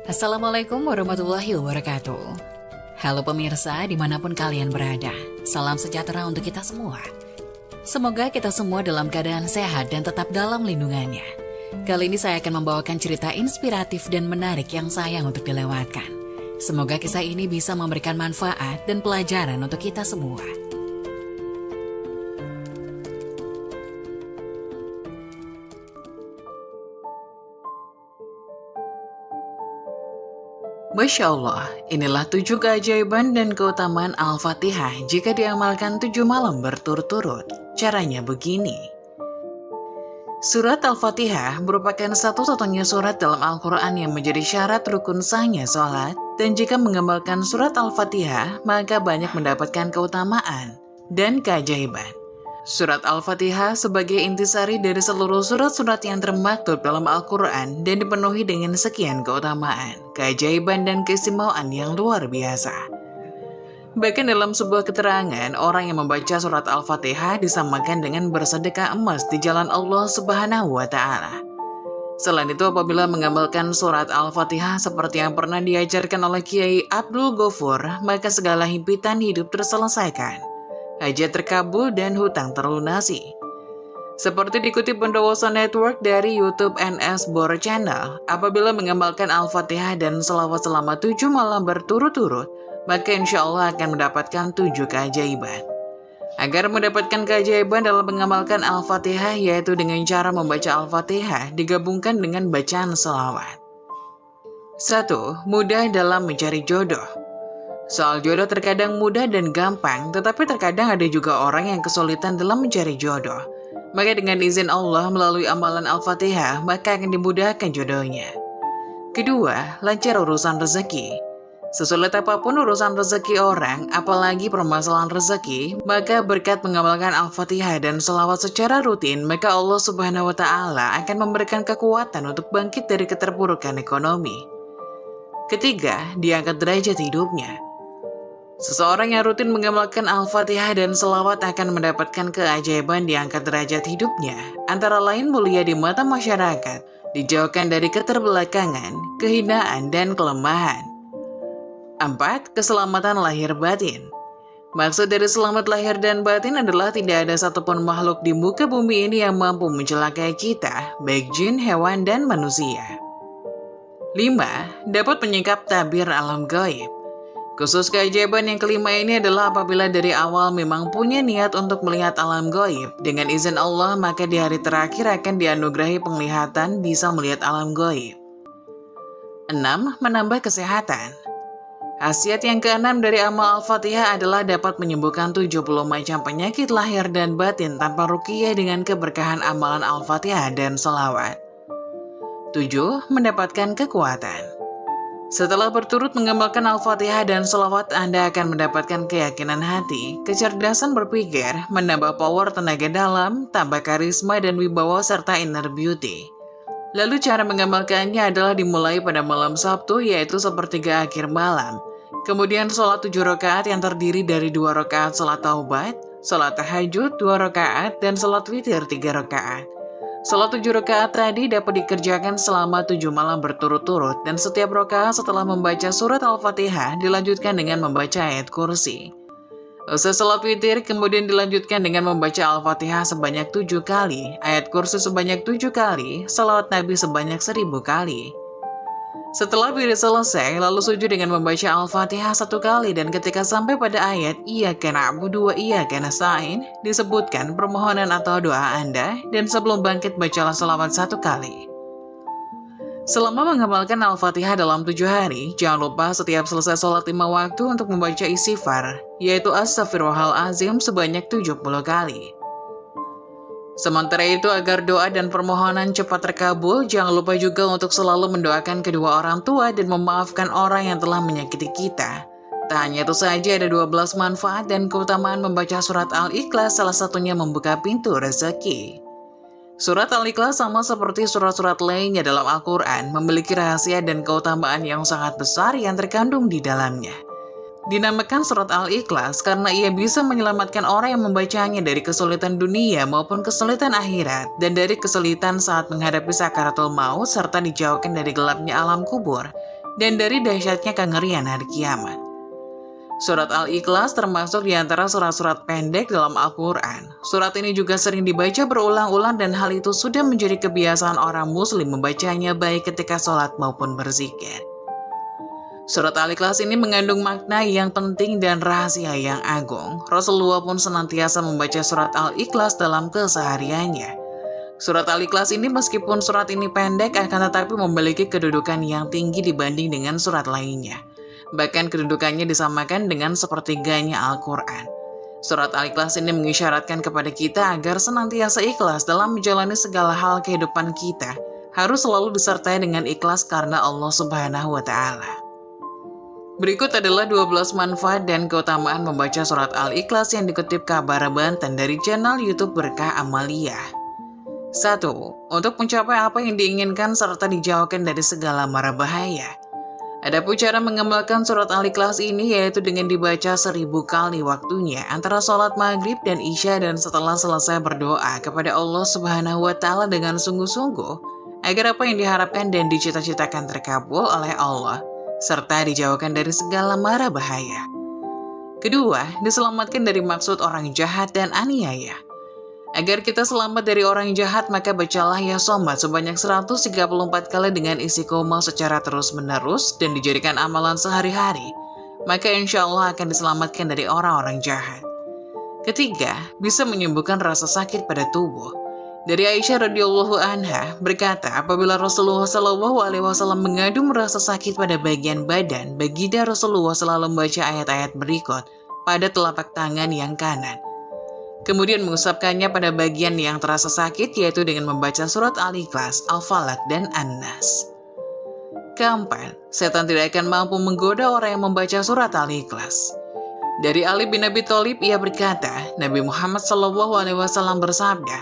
Assalamualaikum warahmatullahi wabarakatuh. Halo pemirsa dimanapun kalian berada, salam sejahtera untuk kita semua. Semoga kita semua dalam keadaan sehat dan tetap dalam lindungannya. Kali ini saya akan membawakan cerita inspiratif dan menarik yang sayang untuk dilewatkan. Semoga kisah ini bisa memberikan manfaat dan pelajaran untuk kita semua. Masya Allah, inilah 7 keajaiban dan keutamaan Al-Fatihah jika diamalkan 7 malam berturut-turut. Caranya begini. Surat Al-Fatihah merupakan satu-satunya surat dalam Al-Quran yang menjadi syarat rukun sahnya sholat, dan jika mengamalkan surat Al-Fatihah, maka banyak mendapatkan keutamaan dan keajaiban. Surat Al-Fatihah sebagai intisari dari seluruh surat-surat yang termaktub dalam Al-Quran dan dipenuhi dengan sekian keutamaan, keajaiban, dan keistimewaan yang luar biasa. Bahkan dalam sebuah keterangan, orang yang membaca surat Al-Fatihah disamakan dengan bersedekah emas di jalan Allah Subhanahu wa Ta'ala. Selain itu, apabila mengamalkan surat Al-Fatihah seperti yang pernah diajarkan oleh Kiai Abdul Ghafur, maka segala himpitan hidup terselesaikan, hajat terkabul, dan hutang terlunasi. Seperti dikutip Pendowoso Network dari YouTube NS Bor Channel, apabila mengamalkan Al-Fatihah dan selawat selama 7 malam berturut-turut, maka insya Allah akan mendapatkan 7 keajaiban. Agar mendapatkan keajaiban dalam mengamalkan Al-Fatihah, yaitu dengan cara membaca Al-Fatihah digabungkan dengan bacaan selawat. 1. Mudah dalam mencari jodoh. Soal jodoh terkadang mudah dan gampang, tetapi terkadang ada juga orang yang kesulitan dalam mencari jodoh. Maka dengan izin Allah melalui amalan Al-Fatihah, maka akan dimudahkan jodohnya. Kedua, lancar urusan rezeki. Sesulit apapun urusan rezeki orang, apalagi permasalahan rezeki, maka berkat mengamalkan Al-Fatihah dan selawat secara rutin, maka Allah Subhanahu wa Ta'ala akan memberikan kekuatan untuk bangkit dari keterpurukan ekonomi. Ketiga, diangkat derajat hidupnya. Seseorang yang rutin mengamalkan Al-Fatihah dan selawat akan mendapatkan keajaiban diangkat derajat hidupnya, antara lain mulia di mata masyarakat, dijauhkan dari keterbelakangan, kehinaan, dan kelemahan. 4. Keselamatan lahir batin. Maksud dari selamat lahir dan batin adalah tidak ada satupun makhluk di muka bumi ini yang mampu mencelakai kita, baik jin, hewan, dan manusia. 5. Dapat menyingkap tabir alam gaib. Khusus keajaiban yang kelima ini adalah apabila dari awal memang punya niat untuk melihat alam gaib, dengan izin Allah maka di hari terakhir akan dianugerahi penglihatan bisa melihat alam gaib. 6. Menambah kesehatan. Khasiat yang keenam dari amal Al-Fatihah adalah dapat menyembuhkan 70 macam penyakit lahir dan batin tanpa ruqyah dengan keberkahan amalan Al-Fatihah dan selawat. 7. Mendapatkan kekuatan. Setelah berturut mengamalkan Al-Fatihah dan selawat, Anda akan mendapatkan keyakinan hati, kecerdasan berpikir, menambah power tenaga dalam, tambah karisma dan wibawa serta inner beauty. Lalu cara mengamalkannya adalah dimulai pada malam Sabtu, yaitu sepertiga akhir malam. Kemudian sholat 7 rakaat yang terdiri dari 2 rakaat sholat taubat, sholat tahajud 2 rakaat, dan sholat witir 3 rakaat. Sholat 7 rakaat tadi dapat dikerjakan selama 7 malam berturut-turut, dan setiap rakaat setelah membaca surat Al-Fatihah dilanjutkan dengan membaca ayat kursi. Usai sholat witir kemudian dilanjutkan dengan membaca Al-Fatihah sebanyak 7 kali, ayat kursi sebanyak 7 kali, salawat Nabi sebanyak 1000 kali. Setelah wirid selesai, lalu sujud dengan membaca Al-Fatihah 1 kali, dan ketika sampai pada ayat Iyyaka na'budu wa iyyaka nasta'in, disebutkan permohonan atau doa Anda, dan sebelum bangkit bacalah selawat 1 kali. Selama mengamalkan Al-Fatihah dalam 7 hari, jangan lupa setiap selesai sholat 5 waktu untuk membaca istighfar, yaitu Astaghfirullahaladzim sebanyak 70 kali. Sementara itu, agar doa dan permohonan cepat terkabul, jangan lupa juga untuk selalu mendoakan kedua orang tua dan memaafkan orang yang telah menyakiti kita. Tak hanya itu saja, ada 12 manfaat dan keutamaan membaca surat Al-Ikhlas, salah satunya membuka pintu rezeki. Surat Al-Ikhlas sama seperti surat-surat lainnya dalam Al-Quran, memiliki rahasia dan keutamaan yang sangat besar yang terkandung di dalamnya. Dinamakan surat Al-Ikhlas karena ia bisa menyelamatkan orang yang membacanya dari kesulitan dunia maupun kesulitan akhirat, dan dari kesulitan saat menghadapi sakaratul maut, serta dijauhkan dari gelapnya alam kubur, dan dari dahsyatnya kengerian hari kiamat. Surat Al-Ikhlas termasuk di antara surat-surat pendek dalam Al-Quran. Surat ini juga sering dibaca berulang-ulang dan hal itu sudah menjadi kebiasaan orang muslim membacanya baik ketika sholat maupun berzikir. Surat Al-Ikhlas ini mengandung makna yang penting dan rahasia yang agung. Rasulullah pun senantiasa membaca surat Al-Ikhlas dalam kesehariannya. Surat Al-Ikhlas ini meskipun surat ini pendek akan tetapi memiliki kedudukan yang tinggi dibanding dengan surat lainnya. Bahkan kedudukannya disamakan dengan sepertiganya Al-Quran. Surat Al-Ikhlas ini mengisyaratkan kepada kita agar senantiasa ikhlas dalam menjalani segala hal kehidupan kita. Harus selalu disertai dengan ikhlas karena Allah Subhanahu wa Ta'ala. Berikut adalah 12 manfaat dan keutamaan membaca surat Al-Ikhlas yang dikutip Kabar Banten dari channel YouTube Berkah Amalia. 1. Untuk mencapai apa yang diinginkan serta dijauhkan dari segala mara bahaya. Adapun cara mengamalkan surat Al-Ikhlas ini yaitu dengan dibaca 1000 kali waktunya antara sholat maghrib dan isya dan setelah selesai berdoa kepada Allah Subhanahu wa Ta'ala dengan sungguh-sungguh agar apa yang diharapkan dan dicita-citakan terkabul oleh Allah serta dijauhkan dari segala mara bahaya. Kedua, diselamatkan dari maksud orang jahat dan aniaya. Agar kita selamat dari orang jahat, maka bacalah ya Somad sebanyak 134 kali dengan isi koma secara terus-menerus dan dijadikan amalan sehari-hari. Maka insya Allah akan diselamatkan dari orang-orang jahat. Ketiga, bisa menyembuhkan rasa sakit pada tubuh. Dari Aisyah radhiyallahu anha berkata, apabila Rasulullah SAW mengadu merasa sakit pada bagian badan, baginda Rasulullah selalu membaca ayat-ayat berikut pada telapak tangan yang kanan. Kemudian mengusapkannya pada bagian yang terasa sakit yaitu dengan membaca surat Al-Ikhlas, Al-Falaq, dan An-Nas. Keempat, setan tidak akan mampu menggoda orang yang membaca surat Al-Ikhlas. Dari Ali bin Abi Thalib ia berkata, Nabi Muhammad SAW bersabda,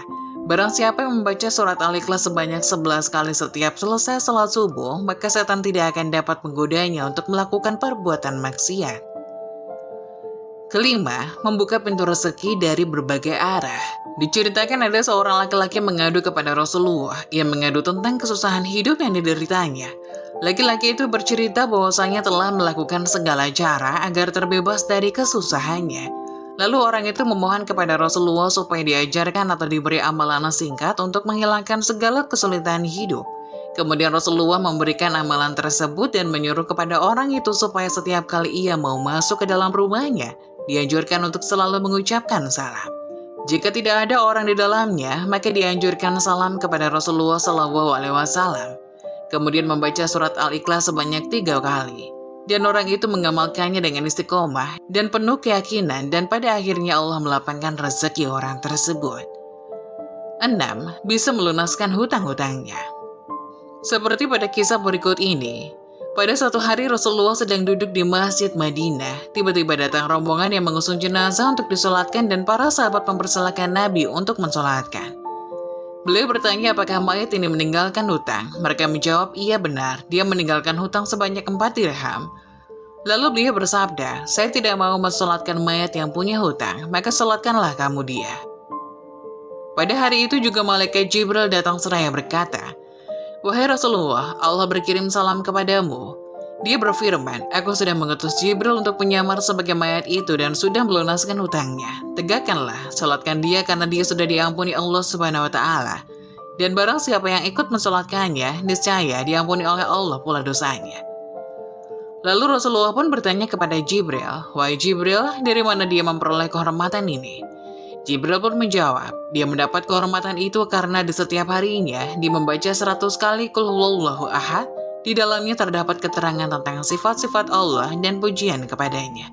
barang siapa yang membaca surat Al-Ikhlas sebanyak 11 kali setiap selesai salat subuh, maka setan tidak akan dapat menggodanya untuk melakukan perbuatan maksiat. Kelima, membuka pintu rezeki dari berbagai arah. Diceritakan ada seorang laki-laki mengadu kepada Rasulullah. Ia mengadu tentang kesusahan hidup yang dideritanya. Laki-laki itu bercerita bahwasanya telah melakukan segala cara agar terbebas dari kesusahannya. Lalu orang itu memohon kepada Rasulullah supaya diajarkan atau diberi amalan singkat untuk menghilangkan segala kesulitan hidup. Kemudian Rasulullah memberikan amalan tersebut dan menyuruh kepada orang itu supaya setiap kali ia mau masuk ke dalam rumahnya, dianjurkan untuk selalu mengucapkan salam. Jika tidak ada orang di dalamnya, maka dianjurkan salam kepada Rasulullah SAW. Kemudian membaca surat Al-Ikhlas sebanyak 3 kali. Dan orang itu mengamalkannya dengan istiqomah dan penuh keyakinan dan pada akhirnya Allah melapangkan rezeki orang tersebut. 6. Bisa melunaskan hutang-hutangnya. Seperti pada kisah berikut ini, pada suatu hari Rasulullah sedang duduk di Masjid Madinah. Tiba-tiba datang rombongan yang mengusung jenazah untuk disolatkan dan para sahabat mempersilahkan Nabi untuk mensolatkan. Beliau bertanya apakah mayat ini meninggalkan hutang. Mereka menjawab, iya benar, dia meninggalkan hutang sebanyak 4 dirham. Lalu beliau bersabda, saya tidak mau mensolatkan mayat yang punya hutang, maka solatkanlah kamu dia. Pada hari itu juga malaikat Jibril datang seraya berkata, wahai Rasulullah, Allah berkirim salam kepadamu. Dia berfirman, aku sudah mengutus Jibril untuk menyamar sebagai mayat itu dan sudah melunaskan hutangnya. Tegakkanlah, salatkan dia karena dia sudah diampuni Allah Subhanahu wa Ta'ala. Dan barang siapa yang ikut mensalatkannya, niscaya diampuni oleh Allah pula dosanya. Lalu Rasulullah pun bertanya kepada Jibril, wahai Jibril, dari mana dia memperoleh kehormatan ini? Jibril pun menjawab, dia mendapat kehormatan itu karena di setiap harinya dia membaca 100 kali Qul Huwallahu Ahad. Di dalamnya terdapat keterangan tentang sifat-sifat Allah dan pujian kepadanya.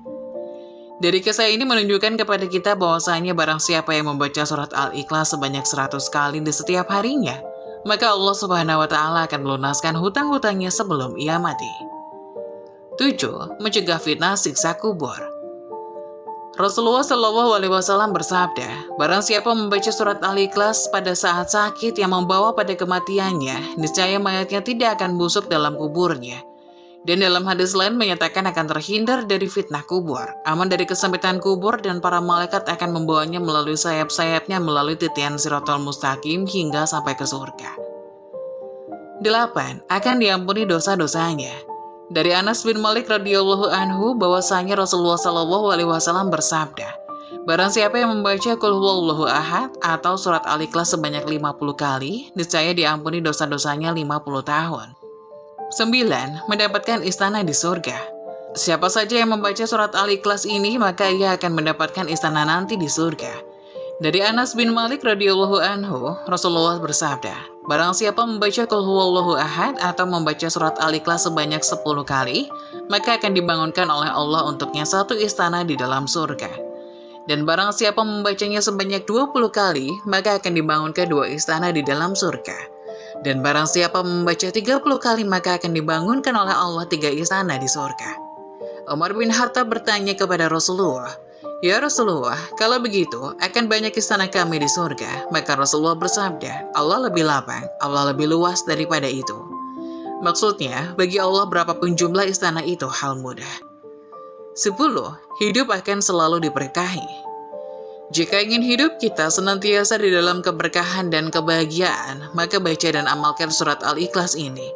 Dari kisah ini menunjukkan kepada kita bahwasanya barang siapa yang membaca surat Al-Ikhlas sebanyak 100 kali di setiap harinya, maka Allah Subhanahu wa Ta'ala akan melunaskan hutang-hutangnya sebelum ia mati. 7. Mencegah fitnah siksa kubur. Rasulullah SAW bersabda, barang siapa membaca surat Al-Ikhlas pada saat sakit yang membawa pada kematiannya, niscaya mayatnya tidak akan busuk dalam kuburnya. Dan dalam hadis lain menyatakan akan terhindar dari fitnah kubur, aman dari kesempitan kubur, dan para malaikat akan membawanya melalui sayap-sayapnya melalui titian Siratal Mustaqim hingga sampai ke surga. 8. Akan diampuni dosa-dosanya. Dari Anas bin Malik radhiyallahu anhu bahwasanya Rasulullah Shallallahu alaihi wasallam bersabda, barang siapa yang membaca Qul huwallahu ahad atau surat Al-Ikhlas sebanyak 50 kali, niscaya diampuni dosa-dosanya 50 tahun. 9. Mendapatkan istana di surga. Siapa saja yang membaca surat Al-Ikhlas ini, maka ia akan mendapatkan istana nanti di surga. Dari Anas bin Malik radhiyallahu anhu, Rasulullah bersabda, barang siapa membaca Qul huwallahu ahad atau membaca surat Al-Ikhlas sebanyak 10 kali, maka akan dibangunkan oleh Allah untuknya satu istana di dalam surga. Dan barang siapa membacanya sebanyak 20 kali, maka akan dibangunkan 2 istana di dalam surga. Dan barang siapa membaca 30 kali, maka akan dibangunkan oleh Allah 3 istana di surga. Umar bin Khattab bertanya kepada Rasulullah, ya Rasulullah, kalau begitu akan banyak istana kami di surga. Maka Rasulullah bersabda, Allah lebih lapang, Allah lebih luas daripada itu. Maksudnya, bagi Allah berapapun jumlah istana itu hal mudah. 10. Hidup akan selalu diberkahi. Jika ingin hidup kita senantiasa di dalam keberkahan dan kebahagiaan, maka baca dan amalkan surat Al-Ikhlas ini.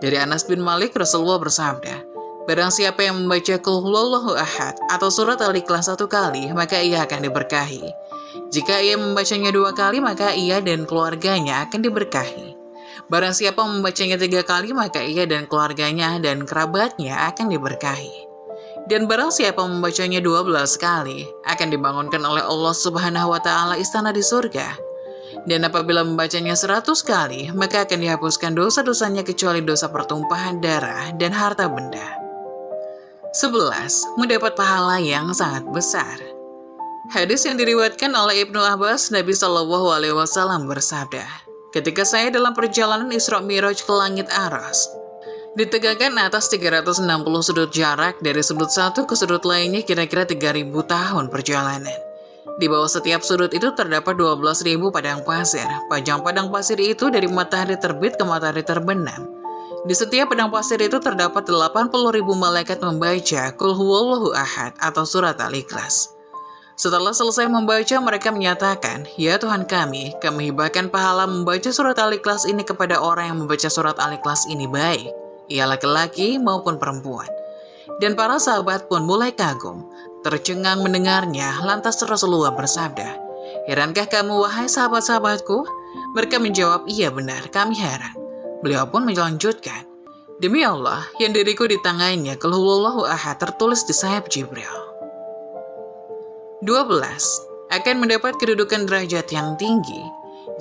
Dari Anas bin Malik, Rasulullah bersabda, barang siapa yang membaca Qul huwallahu ahad atau surat Al-Ikhlas 1 kali, maka ia akan diberkahi. Jika ia membacanya 2 kali, maka ia dan keluarganya akan diberkahi. Barang siapa membacanya 3 kali, maka ia dan keluarganya dan kerabatnya akan diberkahi. Dan barang siapa membacanya 12 kali, akan dibangunkan oleh Allah Subhanahu wa Ta'ala istana di surga. Dan apabila membacanya 100 kali, maka akan dihapuskan dosa-dosanya kecuali dosa pertumpahan darah dan harta benda. 11. Mendapat pahala yang sangat besar. Hadis yang diriwayatkan oleh Ibnu Abbas, Nabi Shallallahu alaihi wasallam bersabda, ketika saya dalam perjalanan Isra Mi'raj ke langit Aras, ditegakkan atas 360 sudut jarak dari sudut satu ke sudut lainnya kira-kira 3.000 tahun perjalanan. Di bawah setiap sudut itu terdapat 12.000 padang pasir. Panjang padang pasir itu dari matahari terbit ke matahari terbenam. Di setiap padang pasir itu terdapat 80.000 malaikat membaca Qul huwallahu ahad atau surat Al-Ikhlas. Setelah selesai membaca, mereka menyatakan, ya Tuhan kami hibahkan pahala membaca surat Al-Ikhlas ini kepada orang yang membaca surat Al-Ikhlas ini baik, ia laki-laki maupun perempuan. Dan para sahabat pun mulai kagum, tercengang mendengarnya. Lantas Rasulullah bersabda, herankah kamu wahai sahabat-sahabatku? Mereka menjawab, iya benar, kami heran. Beliau pun melanjutkan, demi Allah, yang diriku di tangannya Qul huwallahu ahad tertulis di sayap Jibril. 12. Akan mendapat kedudukan derajat yang tinggi.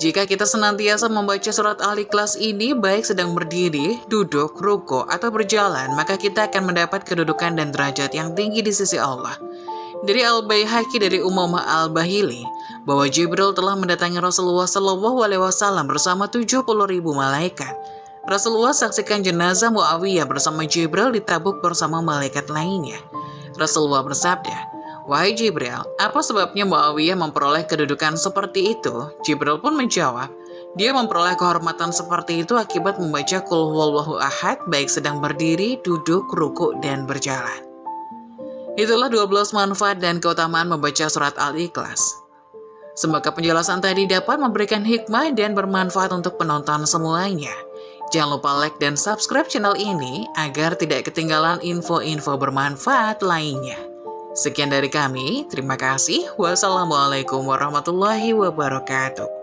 Jika kita senantiasa membaca surat Al-Ikhlas ini, baik sedang berdiri, duduk, ruku, atau berjalan, maka kita akan mendapat kedudukan dan derajat yang tinggi di sisi Allah. Dari Al-Baihaqi dari Umamah Al-Bahili, bahwa Jibril telah mendatangi Rasulullah Shallallahu alaihi wasallam bersama 70.000 malaikat. Rasulullah saksikan jenazah Muawiyah bersama Jibril ditabuk bersama malaikat lainnya. Rasulullah bersabda, wahai Jibril, apa sebabnya Muawiyah memperoleh kedudukan seperti itu? Jibril pun menjawab, dia memperoleh kehormatan seperti itu akibat membaca Qul huwallahu ahad baik sedang berdiri, duduk, ruku, dan berjalan. Itulah 12 manfaat dan keutamaan membaca surat Al-Ikhlas. Semoga penjelasan tadi dapat memberikan hikmah dan bermanfaat untuk penonton semuanya. Jangan lupa like dan subscribe channel ini agar tidak ketinggalan info-info bermanfaat lainnya. Sekian dari kami, terima kasih. Wassalamualaikum warahmatullahi wabarakatuh.